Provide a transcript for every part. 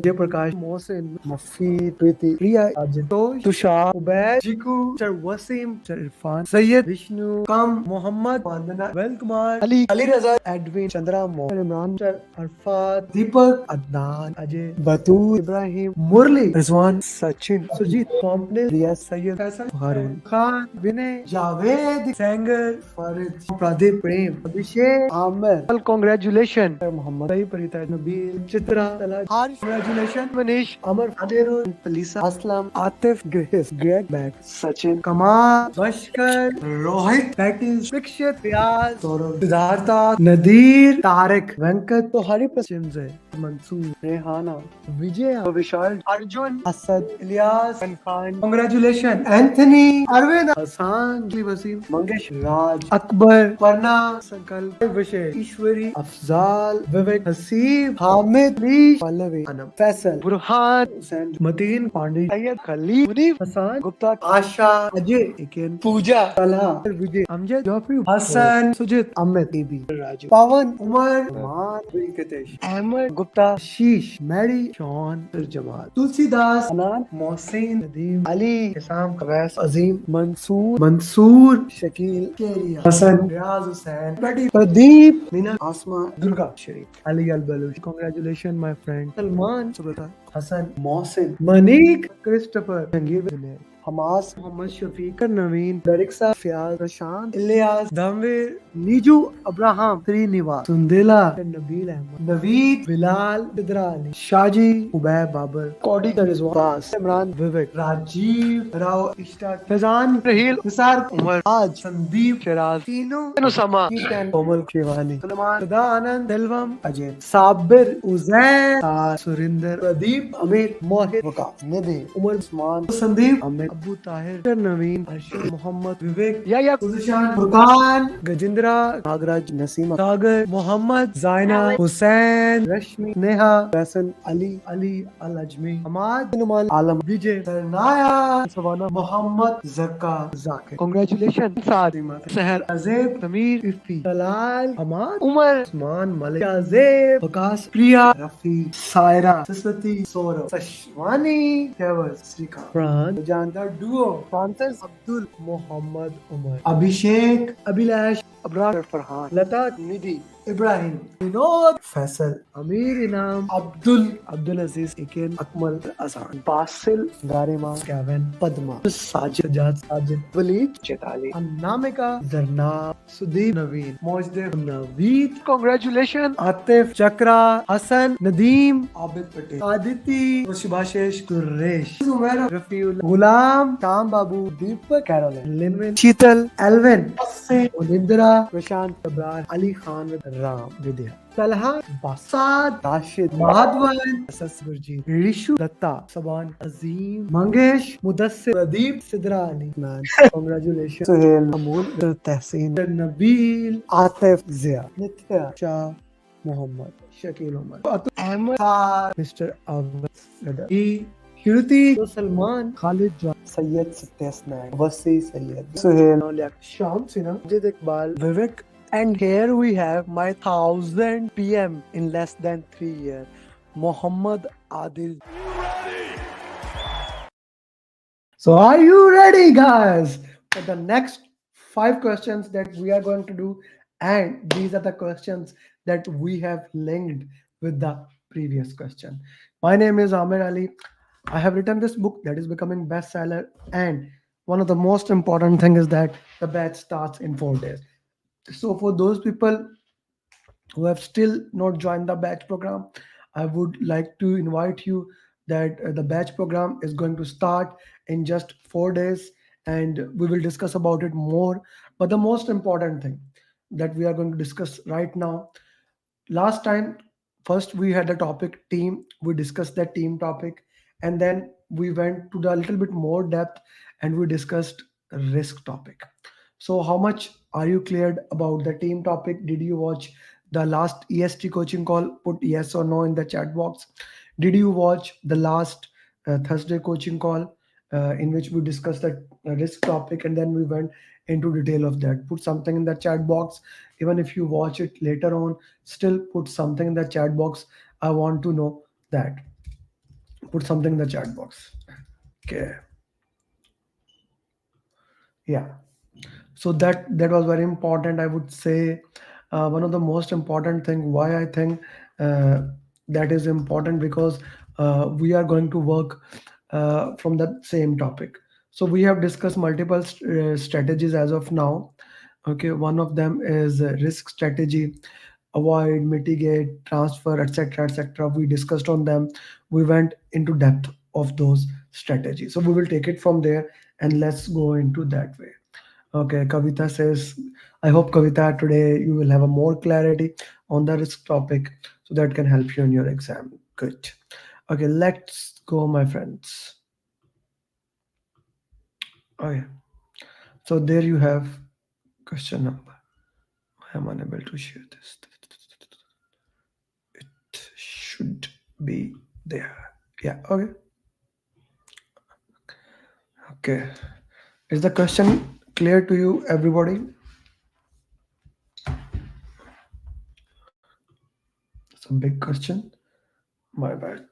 Prakash, Mohsin, Mufi, Priti, Priya, Arjun, Tushar, Ubaid, Jiku, Sir Wasim, Sir Irfan, Sayyid, Vishnu, Kam, Muhammad, Vandana, Vel Kumar, Ali Raza, Edwin, Chandra, Sir Imran, Sir Arfat, Deepak, Adnan, Ajay, Batul, Ibrahim, Murli, Rizwan, Sachin, Sujit, Complex, Riya, Sayyid, Faisal, Harun, Khan, Vinay, Javed, Sanger, Farid, Pradeep, Prem, Abhishek, Amer. Well, congratulations, Sir Muhammad, Sai Parita, Nabil, Chitra, Talaj, Harsh, congratulations, Manish, Amar, Adirul, Felisa, Aslam, Atif, Grace, Greg, Matt, Sachin, Kamal, Bashkar, Rohit, Pattis, Prikshit, Riaz, Saurav, Siddhartha, Nadir, Tarek, Venkat, तो हरी प्रसिंस है मंसूर रेहाना विजय विशाल Arjun Asad Ilyas Khan congratulation Anthony Arvind Hasan Wasim Mangesh राज अकबर परना संकल्प विशेष ईश्वरी अफजाल विवेक Haseeb Hamid leash Pallavi Anam Faisal Burhan Hussain Mateen Pandey Syed Khalil Munif Hasan Gupta आशा अजय इकेन पूजा तलहा विजय अमजद जाफरी हसन सुजित अमित बीबी राजू पवन उमर मान वेंकटेश अहमद गुप्ता शीश Mary Shawn Jamal Tulsidas अनान Mohsin Nadeem Ali Hisam कवैस Azim Mansoor Shakeel Keria Hasan Riyaz Hussain Pradeep Meena Asma Durga Sharif Ali Al Baloch congratulation my friend Salman Subta Hasan Mohsin Manik Christopher Jangir Junaid Hammas Mohammad Shafiq Naveen Dariksa Fayaz Prashant Ilyas Dhamveer Niju Abraham Srinivas Sundela Nabeel Ahmed Naveed Bilal Bidrani Shaji Ubaid Babar Kaudi का रिजवान इमरान विवेक राजीव राव इश्ताक फैजान रहील निसार उमर आज संदीप शराज तीनों नुसमा कोमल शिवानी सलमान सदा आनंद दिलवम अजय साबिर उजैर सुरिंदर प्रदीप अमीर मोहित वकास निधि उमर उस्मान संदीप अमित अबू ताहिर नवीन अर्शद मोहम्मद विवेक या गुलशान फुरकान गजेंद्रा नागराज नसीमा सागर मोहम्मद जायना हुसैन रश्मि नेहा फैसल अली अली अल अजमी हमाद नुमान आलम विजय सरनाया सवाना मोहम्मद जक्का जाकिर कांग्रेचुलेशन सादिमा सहर अजेब तमीर इफ्ती तलाल हमाद उमर उस्मान मलिक अजेब वकास प्रिया रफी सायरा सरस्वती सौरभ सशवानी फैवज श्रीकांत प्राण जानदार डुओ फ्रांसिस अब्दुल मोहम्मद उमर अभिषेक अभिलाष अबरार फरहान लता निधि इब्राहिम विनोद फैसल अमीर इनाम अब्दुल अजीज इकेन अकमल असान बासिल गारिमा केविन पद्मा साजिद साजिद वलीद चेताली अनामिका जरनाब सुदीप नवीन मोजदेव नवीद कांग्रेचुलेशन आतिफ चक्रा हसन नदीम आबिद पटेल आदिति सुभाषेश कुरेश उमैरा रफीउल गुलाम ताम बाबू दीपक Caroline लिनविन Sheetal Alvin उनिंद्रा Prashant Abrar Ali Khan Ram Vidya Talha बासाद Rashid Madhavan ससगुरजीत Rishu Datta Saban Azim Mangesh Mudassir Pradeep Sidra Ali congratulation Suhel Amul Tehseen Nabeel Atif Ziya Nitya Shah Mohammad Shakeel Umar Ahmed mister Awadh Shruti, Salman, Khalid, Sayyid Satyasnaik, Wasi Sayyid, Suhail, Sham Sinha, Ajit Iqbal, Vivek, and here we have my 1000 PM in less than 3 years, Muhammad Adil. So are you ready, guys, for the next 5 questions that we are going to do? And these are the questions that we have linked with the previous question. My name is Amer Ali. I have written this book that is becoming bestseller, and one of the most important thing is that the batch starts in 4 days. So for those people who have still not joined the batch program, I would like to invite you that the batch program is going to start in just 4 days, and we will discuss about it more. But the most important thing that we are going to discuss right now, last time, first we had the topic team, we discussed that team topic, and then we went to the little bit more depth and we discussed risk topic. So how much are you cleared about the team topic? Did you watch the last EST coaching call? Put yes or no in the chat box. Did you watch the last Thursday coaching call in which we discussed the risk topic and then we went into detail of that? Put something in the chat box. Even if you watch it later on, still put something in the chat box. I want to know that. put something in the chat box. Okay. Yeah. So that was very important, I would say. One of the most important thing why I think uh, that is important, because we are going to work from the same topic. So we have discussed multiple strategies as of now. Okay, one of them is risk strategy, avoid, mitigate, transfer, etc., etc. We discussed on them. We went into depth of those strategies. So we will take it from there and let's go into that way. Okay, Kavita says, I hope Kavita today you will have a more clarity on the risk topic so that can help you in your exam. Good. Okay, let's go, my friends. Okay, so there you have question number. I am unable to share this. It should be there. Yeah, okay. Okay. Is the question clear to you, everybody? It's a big question. My bad.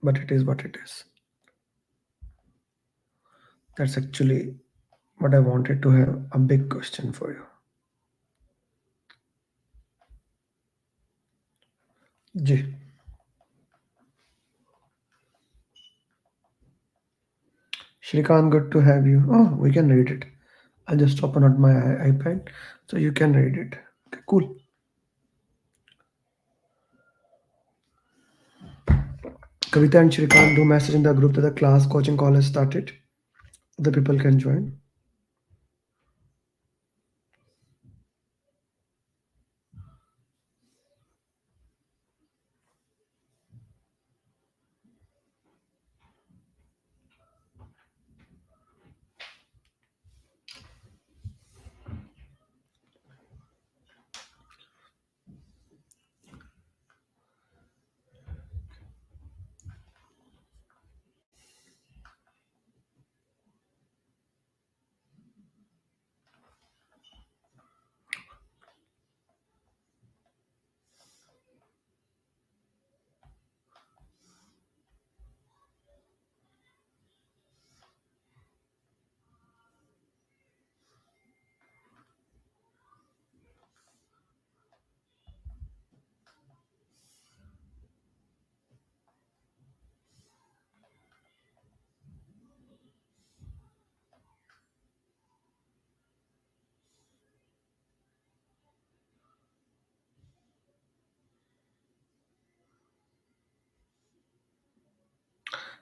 But it is what it is. That's actually what I wanted to have a big question for you. Ji, Shrikant, good to have you. Oh, we can read it. I'll just open up my iPad so you can read it. Okay, cool. Kavita and Shrikant, do message in the group that the class coaching call has started. The people can join.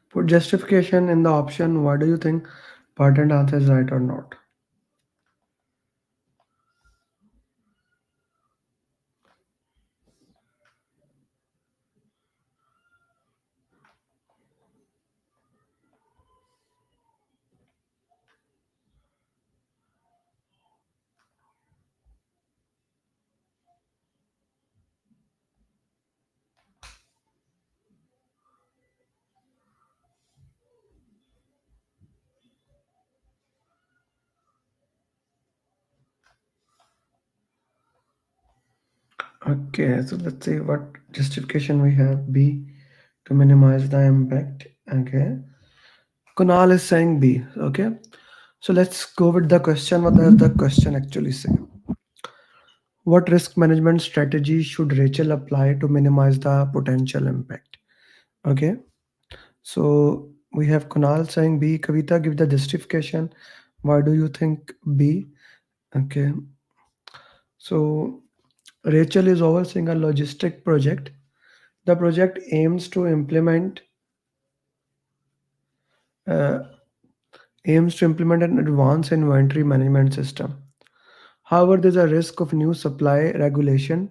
Put justification in the option. Why do you think pertinent answer is right or not? Okay, so let's see what justification we have. B, to minimize the impact. Okay. Kunal is saying B. Okay. So let's go with the question. What does the question actually say? What risk management strategy should Rachel apply to minimize the potential impact? Okay. So we have Kunal saying B. Kavita, give the justification. Why do you think B? Okay. So Rachel is overseeing a logistic project. The project uh, aims to implement an advanced inventory management system. However, there's a risk of new supply regulation,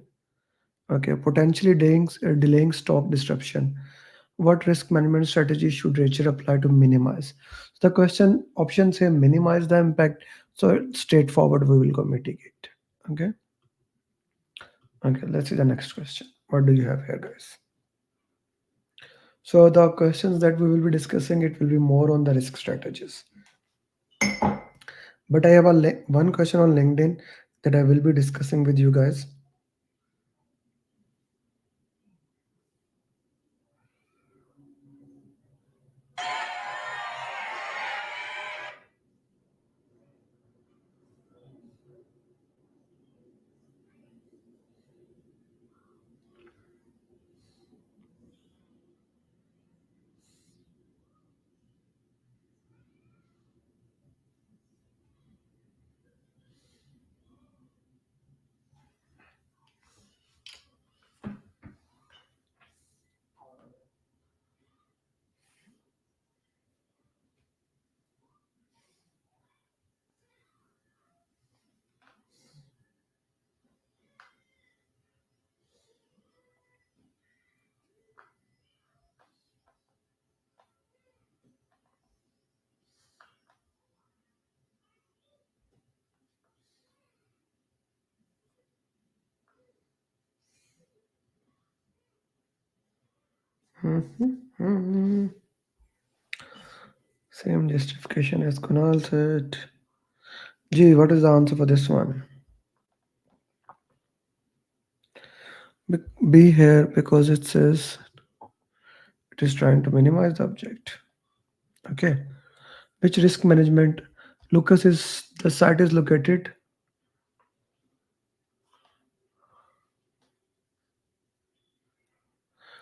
okay, potentially delaying stock disruption. What risk management strategy should Rachel apply to minimize? The question option say minimize the impact. So it's straightforward, we will go mitigate. Okay. Okay, let's see the next question. What do you have here, guys? So the questions that we will be discussing, it will be more on the risk strategies. But I have one question on LinkedIn that I will be discussing with you guys. Mhm. Same justification as Kunal said. Gee, what is the answer for this one? Be here because it says it is trying to minimize the object. Okay. Which risk management? Lucas is the site is located.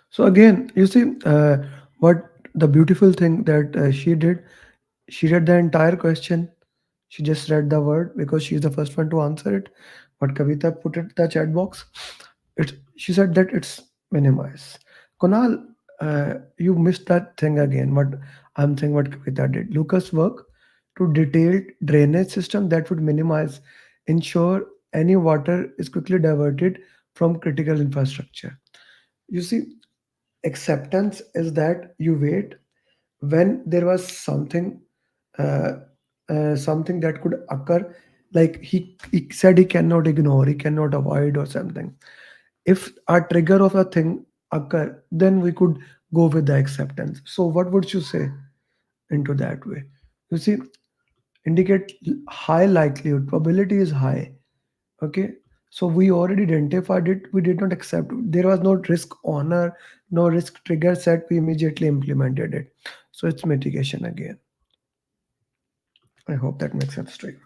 So again, you see what the beautiful thing that she did. She read the entire question. She just read the word because she's the first one to answer it. But Kavita put it in the chat box. She said that it's minimize. Kunal, you missed that thing again. What I'm saying, what Kavita did. Lucas work to detailed drainage system that would minimize, ensure any water is quickly diverted from critical infrastructure. You see, acceptance is that you wait when there was uh, something that could occur, like he said he cannot ignore, he cannot avoid or something. If a trigger of a thing occur, then we could go with the acceptance. So what would you say into that way? You see, indicate high likelihood, probability is high. Okay, so we already identified it, we did not accept, there was no risk honor, no risk trigger set, we immediately implemented it. So it's mitigation again. I hope that makes sense to you.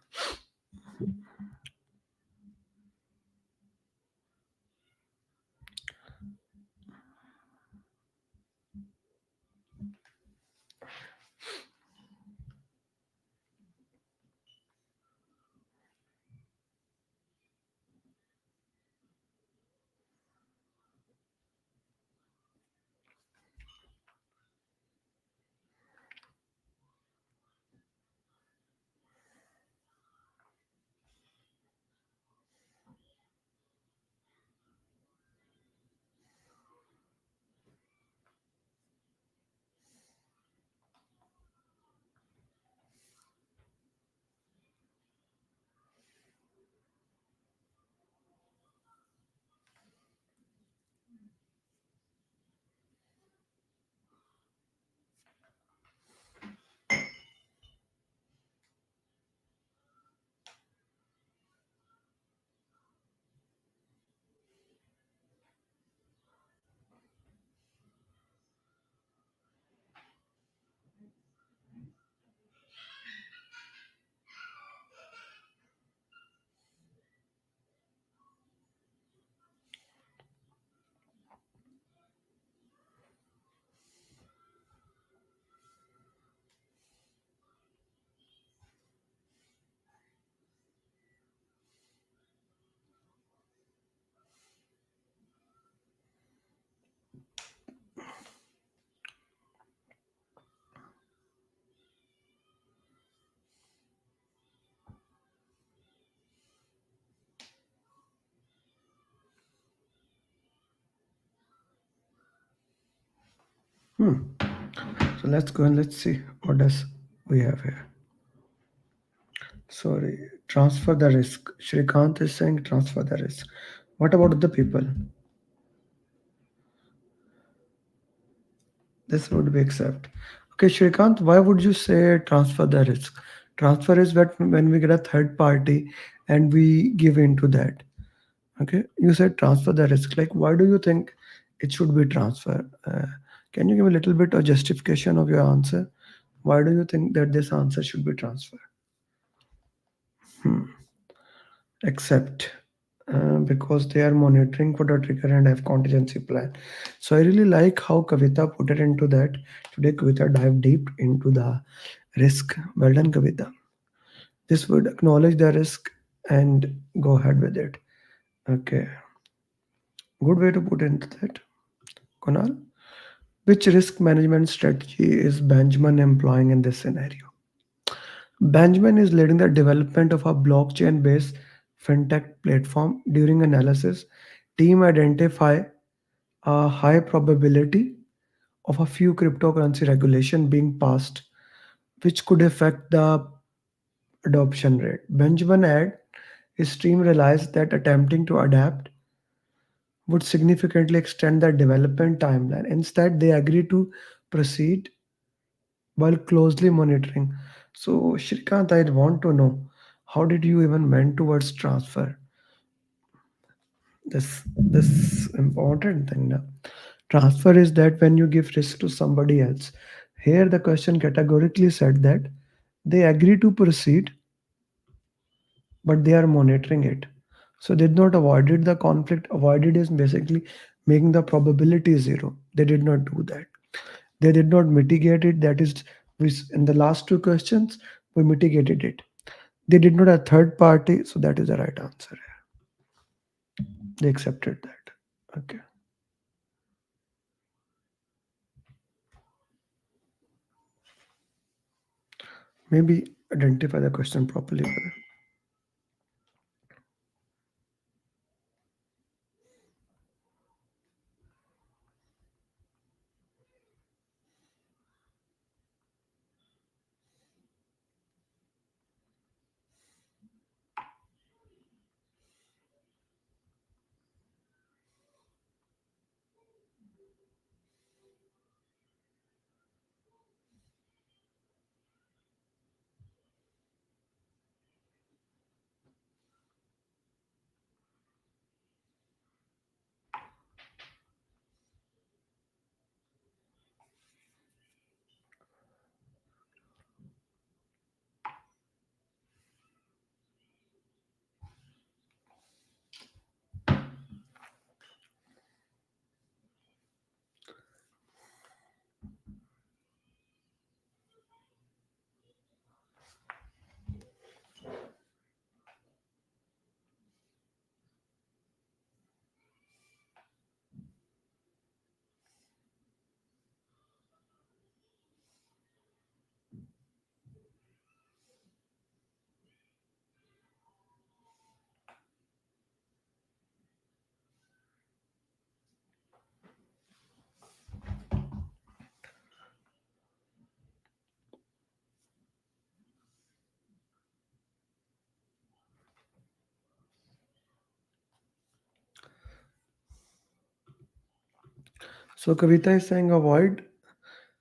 So let's go and let's see what does we have here. Sorry, transfer the risk. Shrikant is saying transfer the risk. What about the people? This would be accept. Okay, Shrikant, why would you say transfer the risk? Transfer is what when we get a third party and we give into that. Okay, you said transfer the risk. Like, why do you think it should be transfer? Can you give a little bit of justification of your answer? Why do you think that this answer should be transferred? Except because they are monitoring for the trigger and have contingency plan. So I really like how Kavita put it into that. Today, Kavita dive deep into the risk. Well done, Kavita. This would acknowledge the risk and go ahead with it. Okay, good way to put into that. Kunal, which risk management strategy is Benjamin employing in this scenario? Benjamin is leading the development of a blockchain-based fintech platform. During analysis, team identify a high probability of a few cryptocurrency regulation being passed, which could affect the adoption rate. Benjamin add his team realized that attempting to adapt would significantly extend the development timeline. Instead, they agree to proceed while closely monitoring. So, Shrikant, I'd want to know, how did you even went towards transfer? This important thing now. Transfer is that when you give risk to somebody else. Here, the question categorically said that they agree to proceed, but they are monitoring it. So they did not avoided the conflict. Avoided is basically making the probability zero. They did not do that. They did not mitigate it. That is, in the last two questions, we mitigated it. They did not have third party, so that is the right answer. They accepted that. Okay. Maybe identify the question properly. Brother. So Kavita is saying avoid.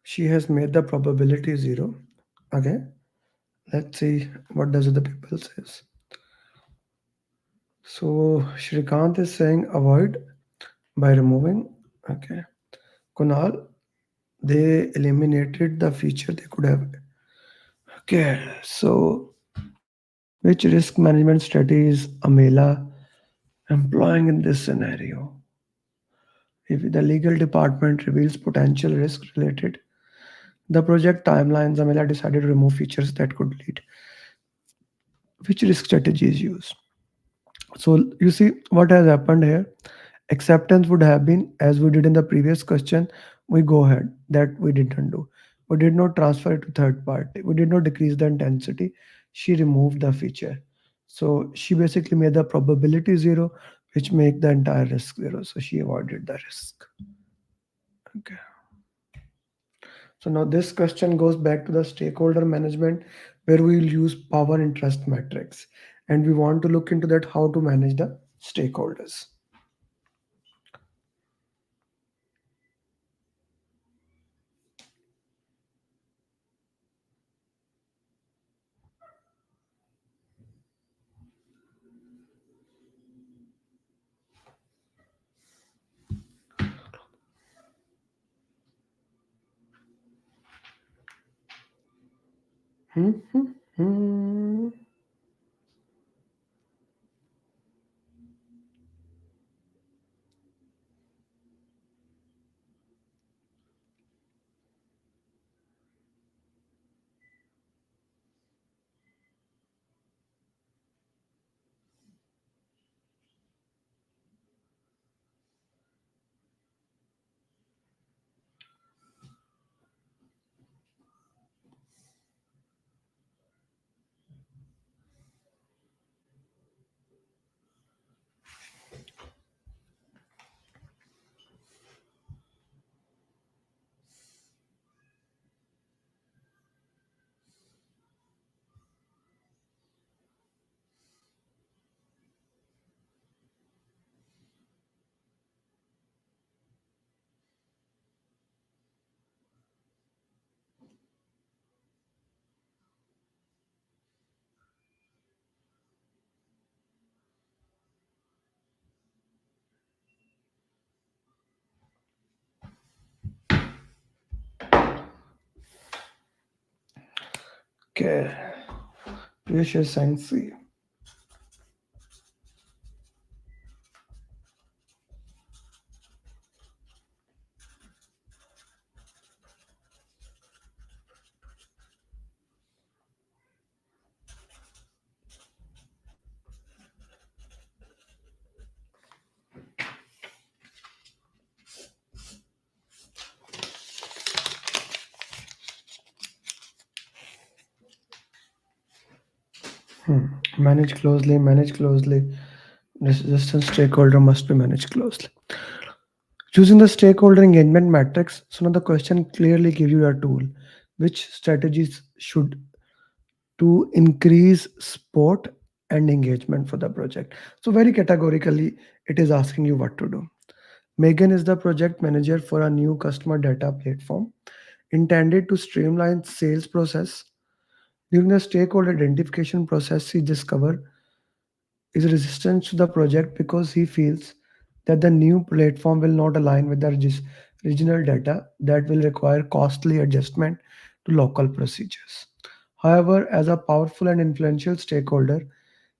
She has made the probability zero. Okay. Let's see what does the people says. So Shrikant is saying avoid by removing. Okay. Kunal, they eliminated the feature they could have. Okay. So which risk management strategies Amela employing in this scenario? If the legal department reveals potential risk related the project timelines, Amela decided to remove features that could lead. Which risk strategies use? So you see what has happened here. Acceptance would have been, as we did in the previous question, we go ahead. That we didn't do. We did not transfer it to third party. We did not decrease the intensity. She removed the feature. So she basically made the probability zero, which make the entire risk zero. So she avoided the risk. Okay. So now this question goes back to the stakeholder management, where we will use power interest metrics. And we want to look into that how to manage the stakeholders. Hmm, hmm, hmm. Okay, precious science. Manage closely, manage closely. Resistance stakeholder must be managed closely. Choosing the stakeholder engagement matrix. So now the question clearly gives you a tool. Which strategies should to increase support and engagement for the project? So very categorically, it is asking you what to do. Megan is the project manager for a new customer data platform intended to streamline sales process. During the stakeholder identification process, he discovered is resistant to the project because he feels that the new platform will not align with the regional data that will require costly adjustment to local procedures. However, as a powerful and influential stakeholder,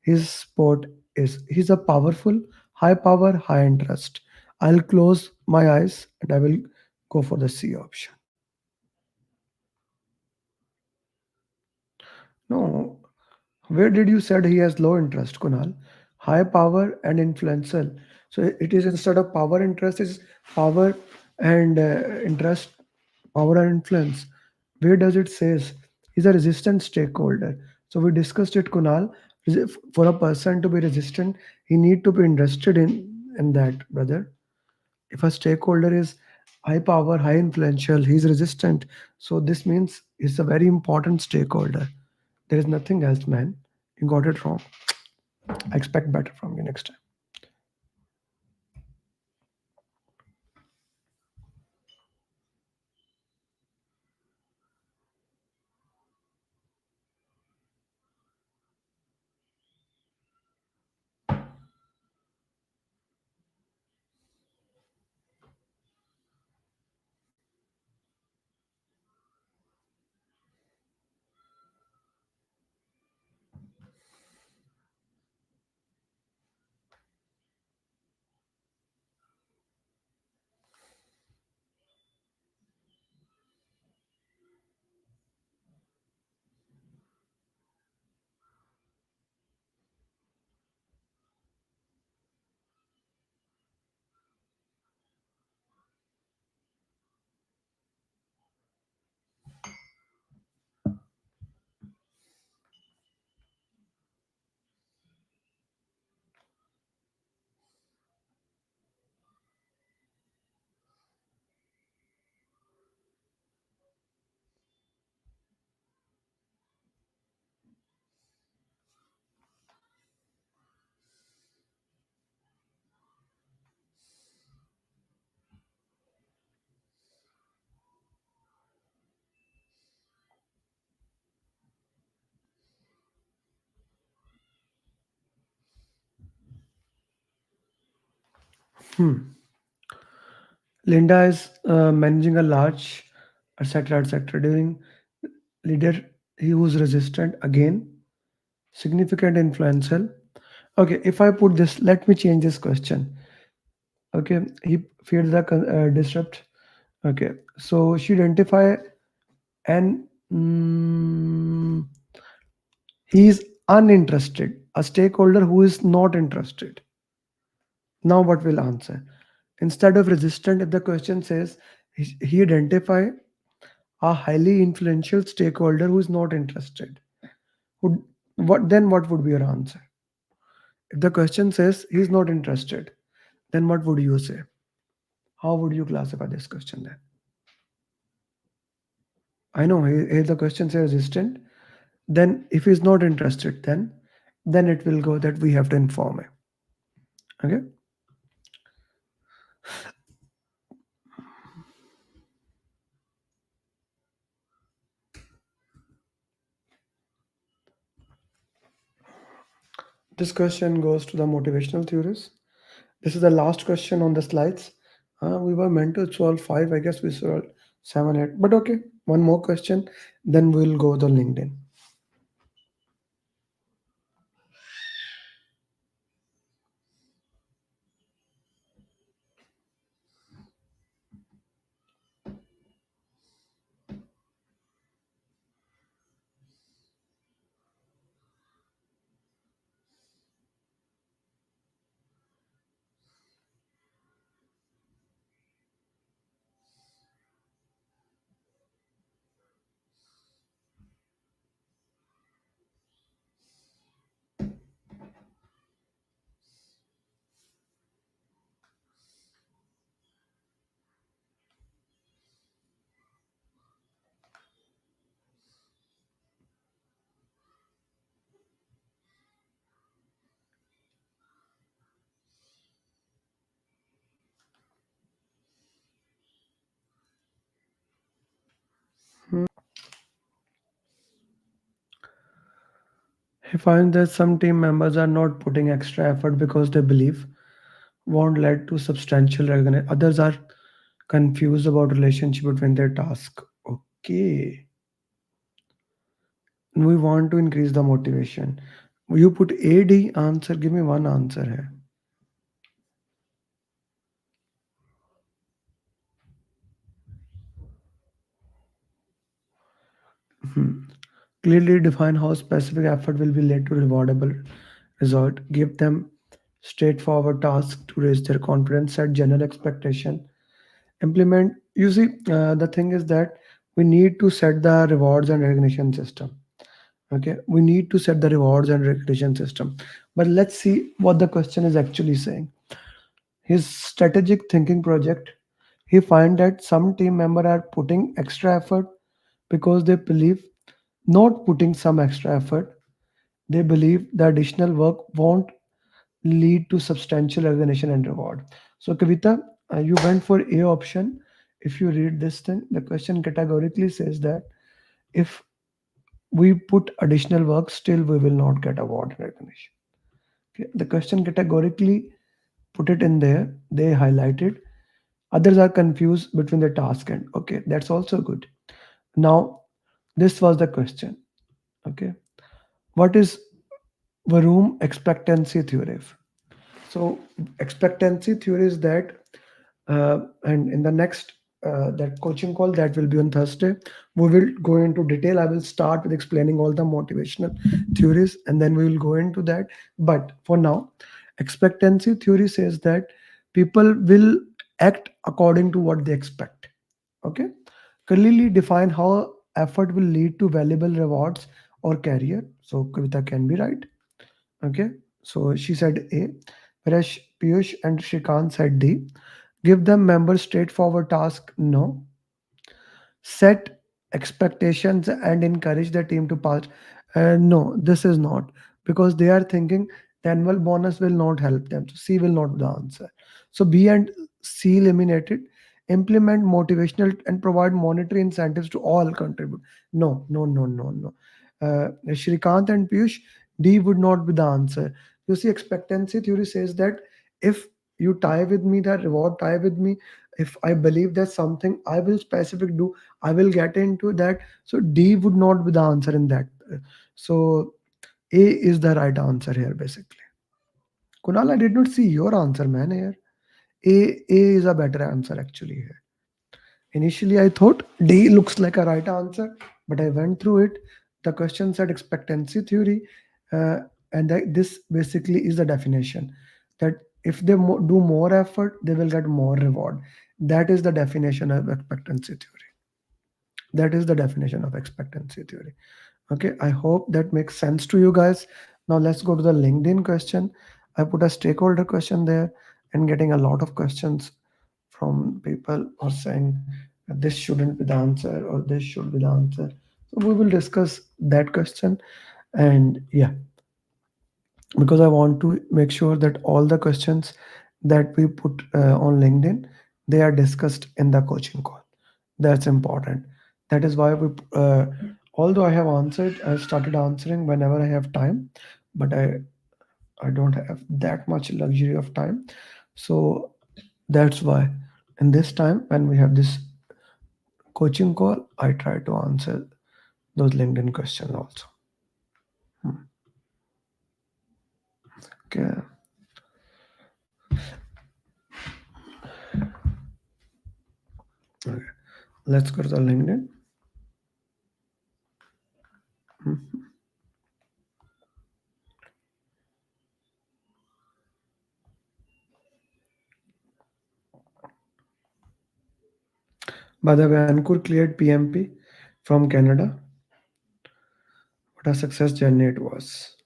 his support is he's a powerful, high power, high interest. I'll close my eyes and I will go for the C option. No, where did you said he has low interest, Kunal? High power and influential. So it is instead of power interest is power and interest, power and influence. Where does it says he's a resistant stakeholder? So we discussed it, Kunal. For a person to be resistant, he need to be interested in that, brother. If a stakeholder is high power, high influential, he's resistant. So this means he's a very important stakeholder. There is nothing else, man. You got it wrong. I expect better from you next time. Linda is managing a large, etc., etc. During leader, he was resistant again, significant influential. Okay, if I put this, let me change this question. Okay, he feared the disrupt. Okay, so she identify and he is uninterested. A stakeholder who is not interested. Now, what will answer? Instead of resistant, if the question says he identify a highly influential stakeholder who is not interested, would what then what would be your answer? If the question says he's not interested, then what would you say? How would you classify this question then? I know here the question says resistant. Then if he's not interested, then it will go that we have to inform him. Okay. This question goes to the motivational theories. This is the last question on the slides. We were meant to solve five. I guess we solved seven, eight. But okay, one more question. Then we'll go to LinkedIn. He finds that some team members are not putting extra effort because they believe won't lead to substantial recognition. Others are confused about relationship between their task. Okay. We want to increase the motivation. You put AD answer. Give me one answer here. Hmm. Clearly define how specific effort will be led to rewardable result. Give them straightforward tasks to raise their confidence. Set general expectation. Implement. You see, the thing is that we need to set the rewards and recognition system. Okay, we need to set the rewards and recognition system. But let's see what the question is actually saying. His strategic thinking project, he find that some team member are putting extra effort because they believe not putting some extra effort, they believe the additional work won't lead to substantial recognition and reward. So Kavita, you went for A option. If you read this thing, the question categorically says that if we put additional work, still we will not get award recognition. Okay? The question categorically put it in there. They highlighted. Others are confused between the task and okay, that's also good. Now, this was the question. Okay, what is Varoom expectancy theory? So expectancy theory is that, and in the next that coaching call that will be on Thursday, we will go into detail. I will start with explaining all the motivational theories, and then we will go into that. But for now, expectancy theory says that people will act according to what they expect. Okay, clearly define how effort will lead to valuable rewards or career. So Kavita can be right. Okay, so she said A, whereas Piyush and Shrikant said D. Give them members straightforward task. No. Set expectations and encourage the team to pass. No, this is not because they are thinking the annual bonus will not help them. So C will not be the answer. So B and C eliminated. Implement motivational and provide monetary incentives to all contribute. No, no, no, no, no. Shrikant and Piyush, D would not be the answer. You see, expectancy theory says that if you tie with me, that reward tie with me, if I believe that something I will specific do, I will get into that. So D would not be the answer in that. So A is the right answer here, basically. Kunal, I did not see your answer, man. Here, A is a better answer actually here. Initially, I thought D looks like a right answer, but I went through it. The question said expectancy theory, uh, and this basically is the definition that if they do more effort, they will get more reward. That is the definition of expectancy theory. That is the definition of expectancy theory. Okay, I hope that makes sense to you guys. Now let's go to the LinkedIn question. I put a stakeholder question there and getting a lot of questions from people who are saying that this shouldn't be the answer or this should be the answer. So we will discuss that question. And yeah, because I want to make sure that all the questions that we put on LinkedIn, they are discussed in the coaching call. That's important. That is why although I have answered, I started answering whenever I have time, but I don't have that much luxury of time. So that's why in this time when we have this coaching call, I try to answer those LinkedIn questions also. Hmm. Okay. Okay. Let's go to the LinkedIn. Hmm. By the way, Ankur cleared PMP from Canada. What a success journey it was.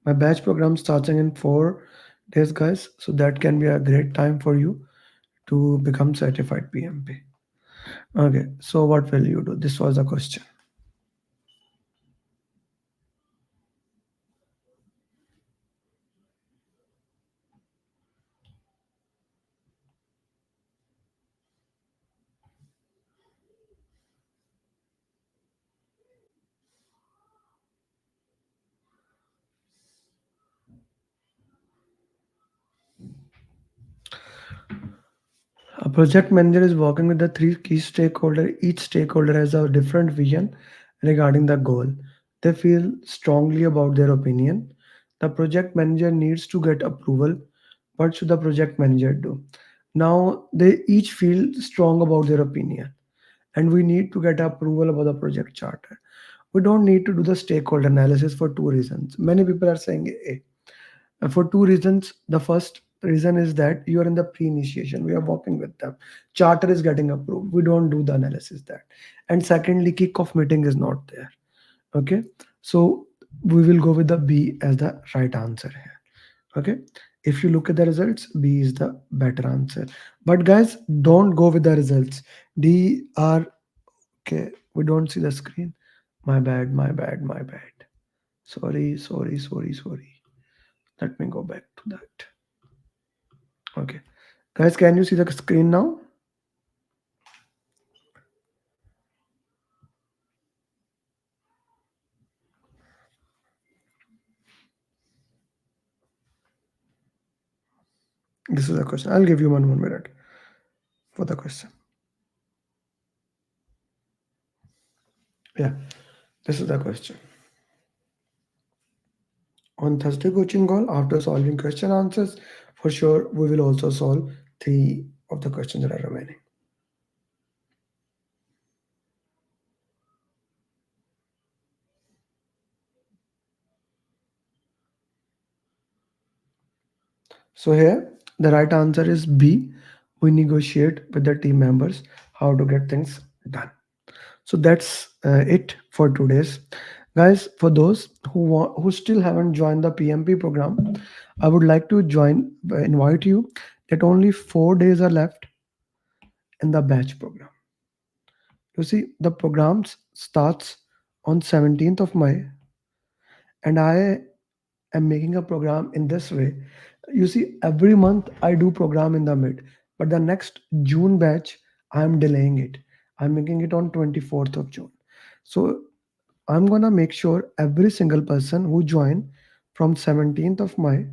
My batch program starting in 4 days, guys. So that can be a great time for you to become certified PMP. Okay, so what will you do? This was the question. A project manager is working with the three key stakeholders. Each stakeholder has a different vision regarding the goal. They feel strongly about their opinion. The project manager needs to get approval. What should the project manager do? Now they each feel strong about their opinion, and we need to get approval about the project charter. We don't need to do the stakeholder analysis for two reasons. Many people are saying A. For two reasons. The first reason is that you are in the pre-initiation. We are working with them. Charter is getting approved. We don't do the analysis that. And secondly, kickoff meeting is not there. Okay. So we will go with the B as the right answer here. Okay. If you look at the results, B is the better answer. But guys, don't go with the results. D are okay. We don't see the screen. My bad, my bad, my bad. Sorry, sorry, sorry, sorry. Let me go back to that. Okay. Guys, can you see the screen now? This is the question. I'll give you one more minute for the question. Yeah, this is the question. On Thursday coaching call, after solving question answers, for sure, we will also solve three of the questions that are remaining. So here, the right answer is B. We negotiate with the team members how to get things done. So that's it for today's, guys. For those who still haven't joined the PMP program, I would like to invite you that only 4 days are left in the batch program. You see, the programs starts on 17th of May, and I am making a program in this way. You see, every month I do program in the mid, but the next June batch I am delaying it. I'm making it on 24th of June. So I'm gonna make sure every single person who join from 17th of May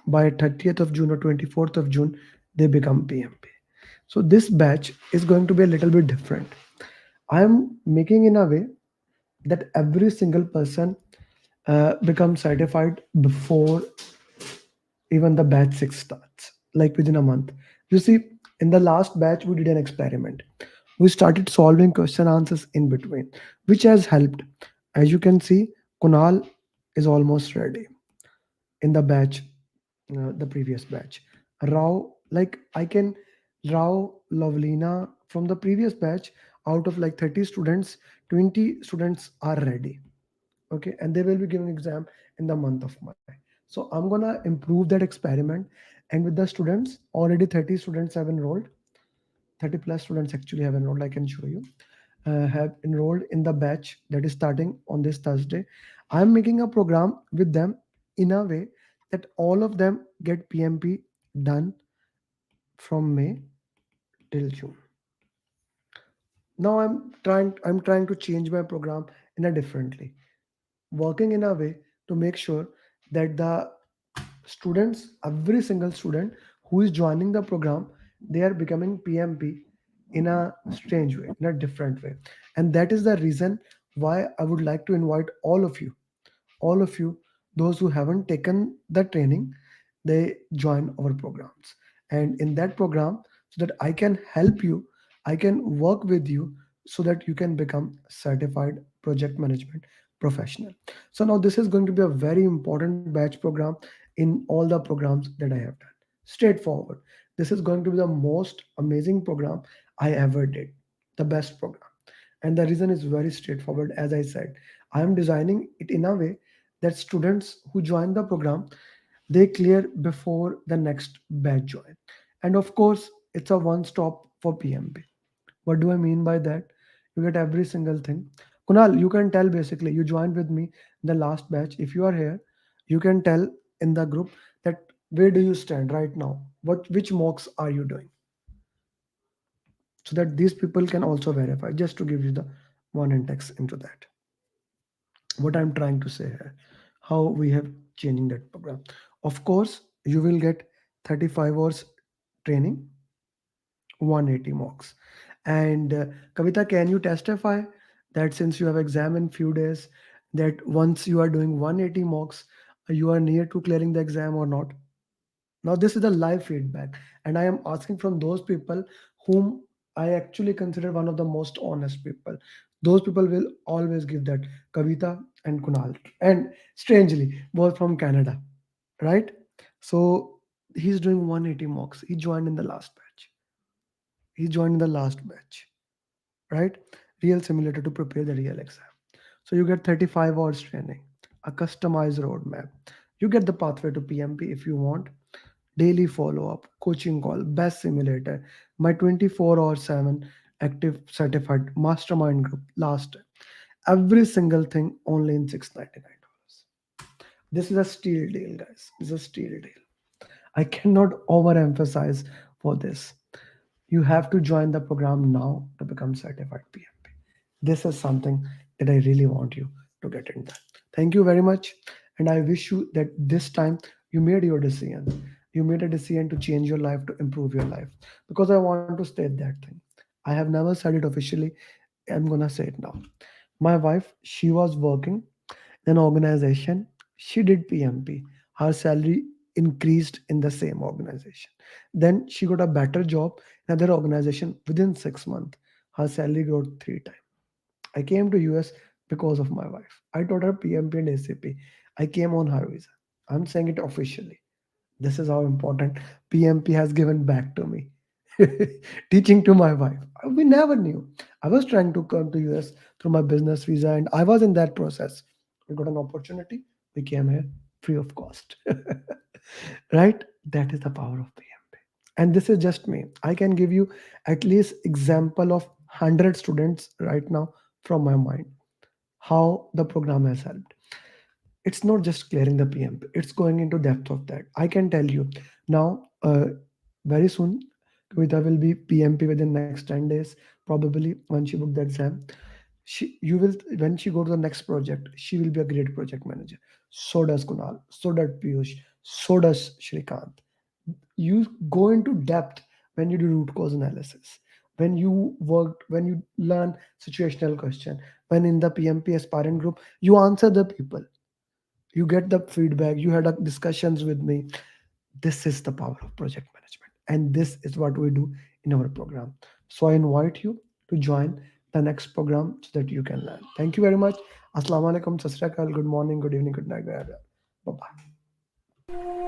by 30th of June or 24th of June, they become PMP. So this batch is going to be a little bit different. I am making in a way that every single person becomes certified before even the batch 6 starts, like within a month. You see, in the last batch, we did an experiment. We started solving question answers in between, which has helped. As you can see, Kunal is almost ready in the batch, the previous batch. Rao, like I can, Rao, Lovelina from the previous batch, out of like 30 students, 20 students are ready. Okay, and they will be giving exam in the month of May. So I'm gonna improve that experiment, and with the students, already 30 students have enrolled. 30 plus students actually have enrolled. I can show you. Have enrolled in the batch that is starting on this Thursday. I'm making a program with them in a way that all of them get PMP done from May till June. Now I'm trying to change my program in a differently, working in a way to make sure that the students, every single student who is joining the program, they are becoming PMP in a strange way, in a different way. And that is the reason why I would like to invite all of you, those who haven't taken the training, they join our programs. And in that program, so that I can help you, I can work with you so that you can become certified project management professional. So now this is going to be a very important batch program in all the programs that I have done. Straightforward. This is going to be the most amazing program I ever did, the best program. And the reason is very straightforward. As I said, I am designing it in a way that students who join the program, they clear before the next batch join. And of course, it's a one stop for PMP. What do I mean by that? You get every single thing. Kunal, you can tell basically, you joined with me in the last batch. If you are here, you can tell in the group that where do you stand right now? Which mocks are you doing? So that these people can also verify, just to give you the one index into that. What I'm trying to say here, how we have changing that program. Of course, you will get 35 hours training 180 mocks. And Kavita, can you testify that since you have exam in few days, that once you are doing 180 mocks, you are near to clearing the exam or not? Now, this is the live feedback, and I am asking from those people whom I actually consider one of the most honest people. Those people will always give that, Kavita and Kunal, and strangely, both from Canada, right? So he's doing 180 mocks. He joined in the last batch. He joined in the last batch, right? Real simulator to prepare the real exam. So you get 35 hours training, a customized roadmap. You get the pathway to PMP if you want, daily follow up, coaching call, best simulator, my 24/7 active certified mastermind group last time. Every single thing only in $699. This is a steal deal, guys. This is a steal deal. I cannot overemphasize for this. You have to join the program now to become certified PMP. This is something that I really want you to get into. Thank you very much. And I wish you that this time you made your decision. You made a decision to change your life, to improve your life. Because I want to state that thing. I have never said it officially. I'm going to say it now. My wife, she was working in an organization. She did PMP. Her salary increased in the same organization. Then she got a better job in another organization within 6 months. Her salary grew 3 times. I came to US because of my wife. I taught her PMP and ACP. I came on her visa. I'm saying it officially. This is how important PMP has given back to me. Teaching to my wife. We never knew. I was trying to come to US through my business visa and I was in that process. We got an opportunity. We came here free of cost. Right? That is the power of PMP. And this is just me. I can give you at least example of 100 students right now from my mind how the program has helped. It's not just clearing the PMP, it's going into depth of that. I can tell you now, very soon Kavita will be PMP within next 10 days, probably when she book the exam. You will, when she go to the next project, she will be a great project manager. So does Kunal, so does Piyush, so does Shrikant. You go into depth when you do root cause analysis, when you learn situational question, when in the PMP aspirant group you answer the people, you get the feedback, you had a discussions with me. This is the power of project management, and this is what we do in our program. So I invite you to join the next program so that you can learn. Thank you very much. Assalamu alaikum, sasriyakal, good morning, good evening, good night. Bye bye.